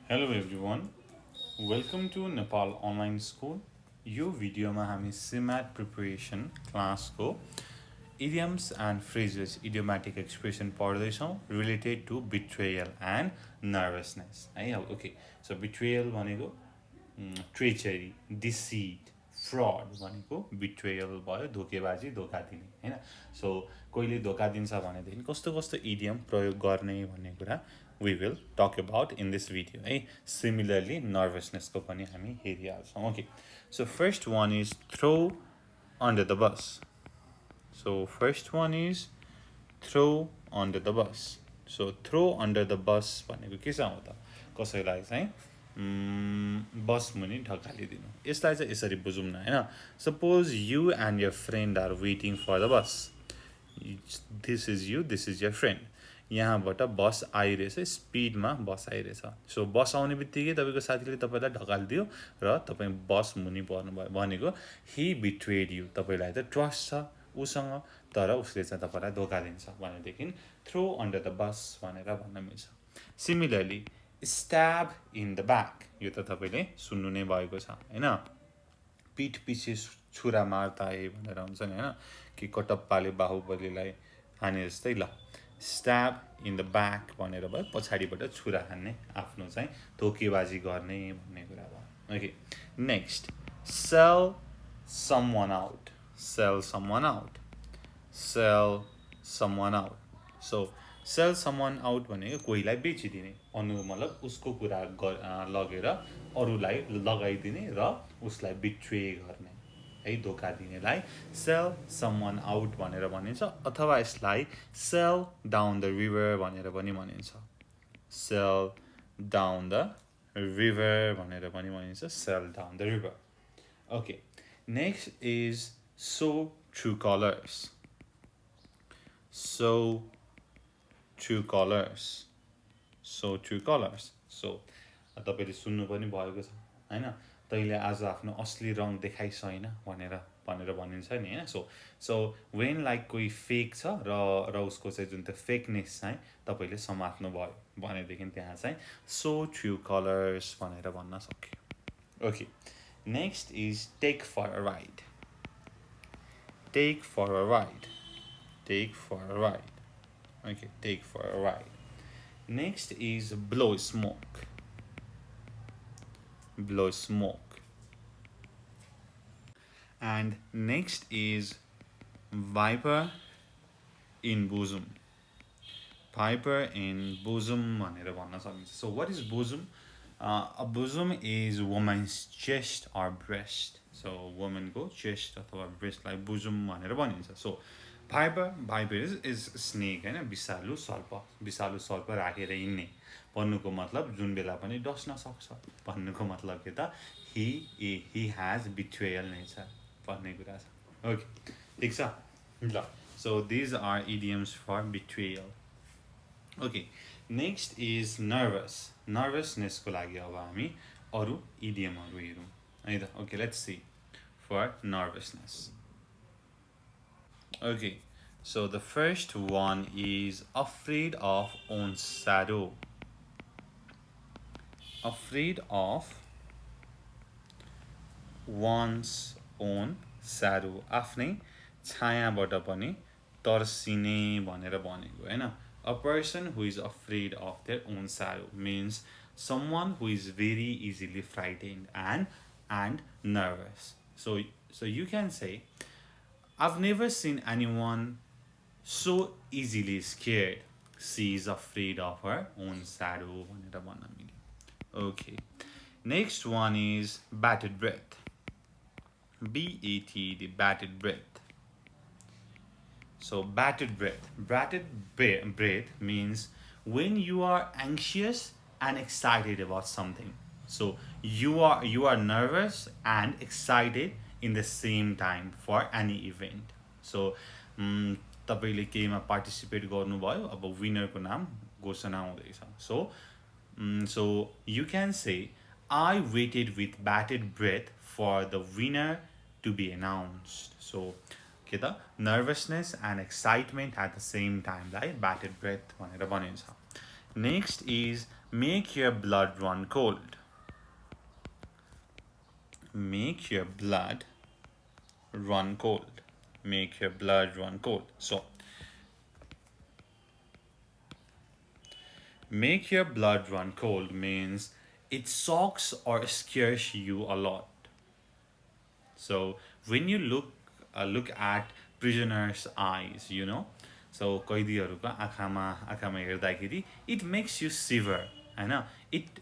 Hello everyone, welcome to Nepal Online School. यो भिडियोमा हामी CMAT preparation क्लासको idioms and phrases idiomatic expression पढ्दैछौँ related to betrayal and nervousness है अब okay so betrayal भनेको treachery, deceit, fraud भनेको betrayal भयो धोकेबाजी धोका दिने हैन सो कोहीले धोका दिन्छ भनेदेखि कस्तो कस्तो idiom प्रयोग गर्ने भन्ने कुरा we will talk about in this video है similarly nervousness को पनि हामी हेरिहाल्छौँ okay so first one is throw under the bus so first one is throw under the bus so throw under the bus भनेको के छ त कसैलाई चाहिँ बस मुनि ढकालिदिनु यसलाई चाहिँ यसरी बुझौँ न हैन suppose you and your friend are waiting for the bus this is you this is your friend यहाँबाट बस आइरहेछ स्पिडमा बस आइरहेछ सो बस आउने बित्तिकै तपाईँको साथीले तपाईँलाई ढकालिदियो र तपाईँ बस मुनि पर्नुभयो भनेको हि बिट्रेड यु तपाईँलाई त ट्रस्ट छ उसँग तर उसले चाहिँ तपाईँलाई धोका दिन्छ भनेदेखि थ्रो अन्डर द बस भनेर भन्न मिल्छ similarly stab in the back यो त तपाईँले सुन्नु नै भएको छ होइन पिठ पछि छुरा मार्ता है भनेर हुन्छ नि होइन कि कटप्पाले बाहुबलीलाई हाने जस्तै ल स्ट्याब इन द ब्याक भनेर भयो पछाडिबाट छुरा हान्ने आफ्नो चाहिँ धोकेबाजी गर्ने भन्ने कुरा भयो okay next sell someone out sell someone out sell someone out so sell someone out भनेको कोहीलाई बेचिदिने भन्नुको मतलब उसको कुरा लगेर अरूलाई लगाइदिने र उसलाई बिट्रे गर्ने है धोका दिनेलाई सेल समवन आउट भनेर भनिन्छ अथवा यसलाई सेल डाउन द रिभर भनेर पनि भनिन्छ सेल डाउन द रिभर भनेर पनि भनिन्छ sell down the river okay next is so true colours so true colours so true colours so तपाईँले सुन्नु पनि भएको छ होइन तैँले आज आफ्नो असली रङ देखाइस होइन भनेर भनिन्छ नि होइन सो वेन लाइक कोही फेक छ र उसको चाहिँ जुन त्यो फेकनेस चाहिँ तपाईँले समात्नु भयो भनेदेखि त्यहाँ चाहिँ सो ट्रु कलर्स भनेर भन्न सक्यो okay next is take for a ride take for a ride take for a ride okay take for a ride next is blow smoke blow smoke and next is viper in bosom viper in bosom भनेर भन्न सकिन्छ so what is bosom a bosom is woman's chest or breast so woman को chest अथवा breast लाई bosom भनेर भनिन्छ so Viper is snake होइन विषालु सर्प राखेर हिँड्ने भन्नुको मतलब जुन बेला पनि डस्न सक्छ भन्नुको मतलब के त he has betrayal nature भन्ने कुरा छ ओके ठिक छ ल so these are idioms for betrayal okay next is nervousness को लागि अब हामी अरु इडियमहरु हेरौं है त okay let's see for nervousness okay so the first one is afraid of own shadow afraid of one's own shadow आफ्नै छायाबाट पनि तर्सिने भनेर भनेको हैन a person who is afraid of their own shadow means someone who is very easily frightened and nervous so you can say I've never seen anyone so easily scared. She is afraid of her own shadow. Okay. Next one is bated breath. B-A-T-D, bated breath. So bated breath. Bated breath means when you are anxious and excited about something. So you are nervous and excited in the same time for any event so तपाईले केहीमा participate गर्नुभयो अब विनरको नाम घोषणा हुँदैछ so you can say I waited with bated breath for the winner to be announced so के त nervousness and excitement at the same time like bated breath भनेर भनिन्छ next is Make your blood run cold. Make your blood run cold. Make your blood run cold. So, make your blood run cold means it shocks or scares you a lot. So when you look at prisoners' eyes, so कैदीहरूको आँखामा हेर्दाखेरि it makes you shiver, हैन?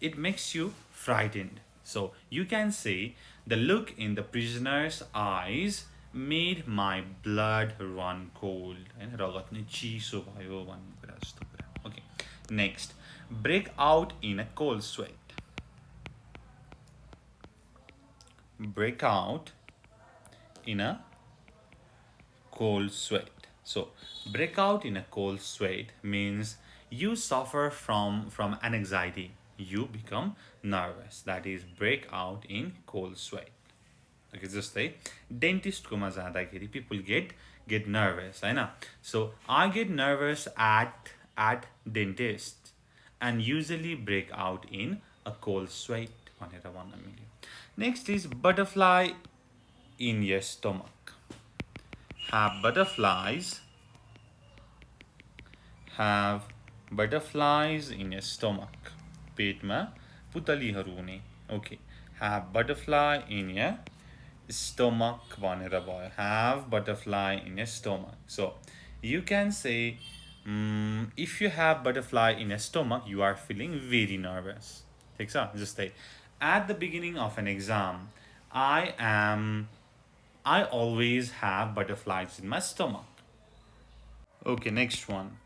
It makes you frightened. So you can say the look in the prisoner's eyes made my blood run cold. हैन? रगत नै चिसो भयो भन्ने कुरा जस्तो कुरा. Okay. Next, break out in a cold sweat. Break out in a cold sweat. So, break out in a cold sweat means you suffer from anxiety. You become nervous. That is, break out in cold sweat. Okay, जस्तै डेन्टिस्टकोमा जाँदाखेरि people get nervous, हैन? So, I get nervous at dentist and usually break out in a cold sweat भनेर भन्न मिल्यो. Next is butterfly in your stomach. Have butterflies in your stomach. पेटमा पुतलीहरू हुने. Okay. Have butterfly in your stomach भनेर भयो. Have butterfly in your stomach. So you can say if you have butterfly in your stomach, you are feeling very nervous. ठिक छ? जस्तै at the beginning of an exam, I always have butterflies in my stomach. Okay, next one.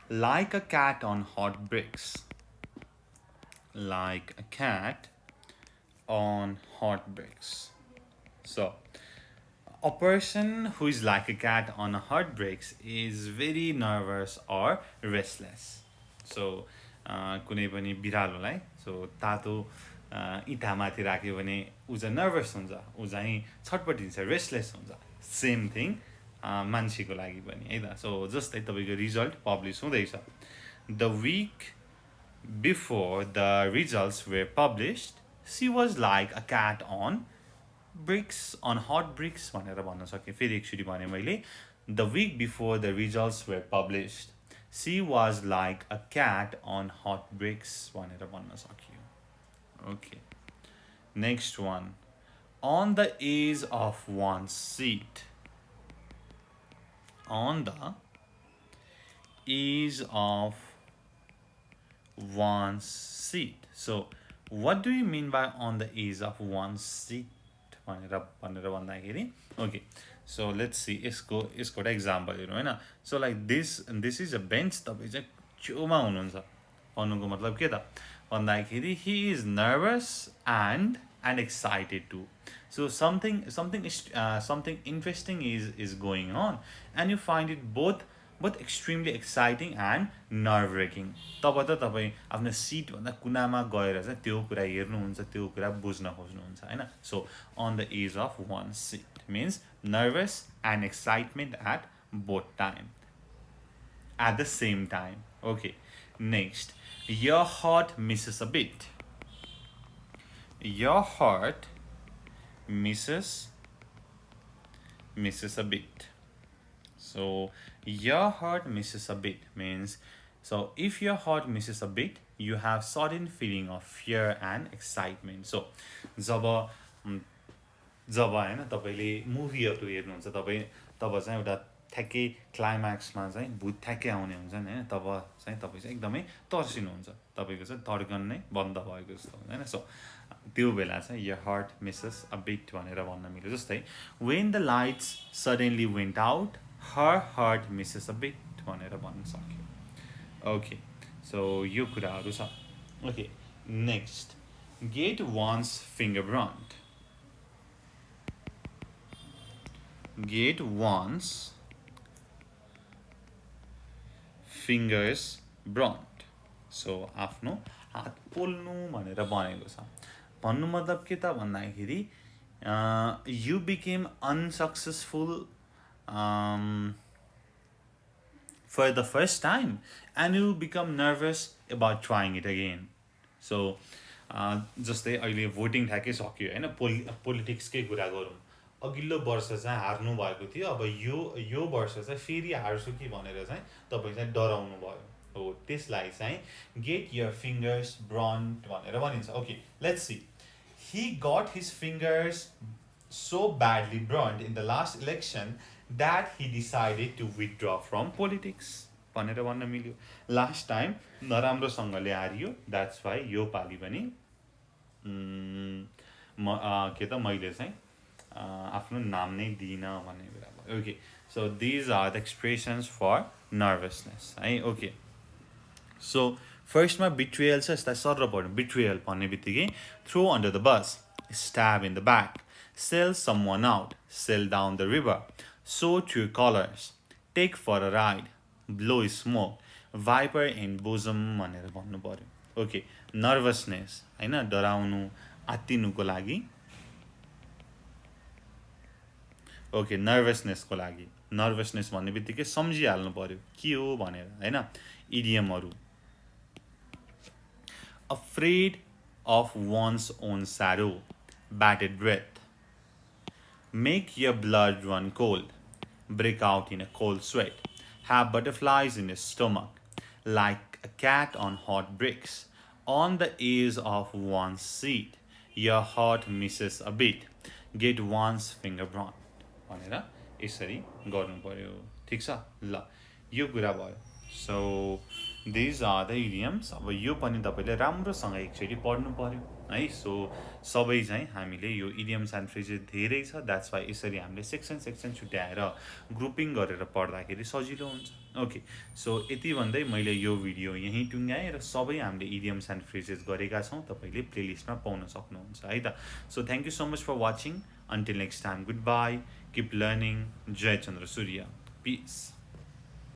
Like a cat on hot bricks. Like a cat on hot bricks. So, a person who is like a cat on hot bricks is very nervous or restless. So, कुनै पनि बिरालोलाई तातो इँटामाथि राख्यो भने ऊ चाहिँ nervous हुन्छ, ऊ चाहिँ छटपटिन्छ, रेस्टलेस हुन्छ. सेम थिङ मान्छेको लागि पनि है त. सो जस्तै तपाईँको रिजल्ट पब्लिस हुँदैछ. The week before the results were published she was like a cat on bricks, on hot bricks भनेर भन्न सकेँ. फेरि एकचोटि भने मैले the week before the results were published she was like a cat on hot bricks भनेर भन्न सकियो. Okay. Next one. On the edge of one's seat. On the edge of one's seat. So, what do you mean by on the edge of one's seat? Okay. So, let's see. यसको एउटा example हेरौँ हैन. So, like this is a bench. तपाईँ चाहिँ छेउमा हुनुहुन्छ. भन्नुको मतलब के त भन्दाखेरि he is nervous and excited too. So something interesting is going on and you find it both extremely exciting and nerve-wracking. तब त तपाईँ आफ्नो सिट भन्दा कुनामा गएर चाहिँ त्यो कुरा हेर्नुहुन्छ, त्यो कुरा बुझ्न खोज्नुहुन्छ हैन. So on the edge of one seat means nervous and excitement at both time, at the same time. Okay. Next, your heart misses a beat. Your heart misses a beat. So your heart misses a beat means, so if your heart misses a beat, you have sudden feeling of fear and excitement. So जब हैन तपाईले मुभीहरु हेर्नुहुन्छ, तब चाहिँ एउटा ठ्याक्कै क्लाइम्याक्समा चाहिँ भूत ठ्याक्कै आउने हुन्छ नि हैन. तब चाहिँ तपाईँ चाहिँ एकदमै तर्सिनुहुन्छ, तपाईँको चाहिँ धड्कन नै बन्द भएको जस्तो हुन्छ हैन. सो त्यो बेला चाहिँ your heart misses a beat भनेर भन्न मिल्यो. जस्तै when the lights suddenly went out, her heart misses a beat भनेर भन्न सक्यो. Okay, so यो कुराहरू छ. Okay, next, get one's finger burnt. Get one's fingers burnt. So आफ्नो हात पोल्नु भनेर भनेको छ. भन्नु मतलब के त भन्दाखेरि you became unsuccessful for the first time and you become nervous about trying it again. So जस्तै अहिले भोटिङ ठ्याक्कै सक्यो होइन, पोलिटिक्सकै कुरा गरौँ। अघिल्लो वर्ष चाहिँ हार्नु भएको थियो, अब यो वर्ष चाहिँ फेरि हार्छु कि भनेर चाहिँ तपाईँ चाहिँ डराउनु भयो हो, त्यसलाई चाहिँ गेट यर फिङ्गर्स ब्रन्ड भनेर भनिन्छ। Okay, let's see. He got his fingers so badly burned in the last election that he decided to withdraw from politics भनेर भन्न मिल्यो। लास्ट टाइम नराम्रोसँगले हारियो, द्याट्स वाइ यो पालि पनि के त मैले चाहिँ आफ्नो नाम नै दिइनँ भन्ने कुरा भयो। Okay, so these are the expressions for nervousness है। ओके, सो फर्स्टमा बिट्रियल छ, यसलाई सर पढ्नु। बिट्रियल भन्ने बित्तिकै throw under the bus, stab in the back, sell someone out, sail down the river, sew true colors, take for a ride, blow smoke, viper in bosom भनेर भन्नु पर्यो। ओके, नर्भसनेस होइन, डराउनु, आत्तिनुको लागि। ओके, नर्भसनेसको लागि, nervousness भन्ने बित्तिकै सम्झिहाल्नु पर्यो के हो भनेर होइन। इडियमहरू, afraid of one's own shadow, bated breath, make your blood run cold, break out in a cold sweat, have butterflies in your stomach, like a cat on hot bricks, on the edge of one's seat, your heart misses a beat, get one's finger burned भनेर यसरी गर्नु पर्यो। ठिक छ, ल यो कुरा भयो। So these are the idioms. अब यो पनि तपाईँले राम्रोसँग एकचोटि पढ्नु पर्यो है। सो सबै चाहिँ हामीले यो इडियम्स एन्ड फ्रेजेस धेरै छ, द्याट्स वाइ यसरी हामीले सेक्सन छुट्याएर ग्रुपिङ गरेर पढ्दाखेरि सजिलो हुन्छ। ओके, सो यति भन्दै मैले यो भिडियो यहीँ टुङ्गाएँ र सबै हामीले इडियम्स एन्ड फ्रेजेस गरेका छौँ, तपाईँले प्लेलिस्टमा पाउन सक्नुहुन्छ है त। So thank you so much for watching. Until next time, goodbye, keep learning. Jai Chandra Surya. Peace.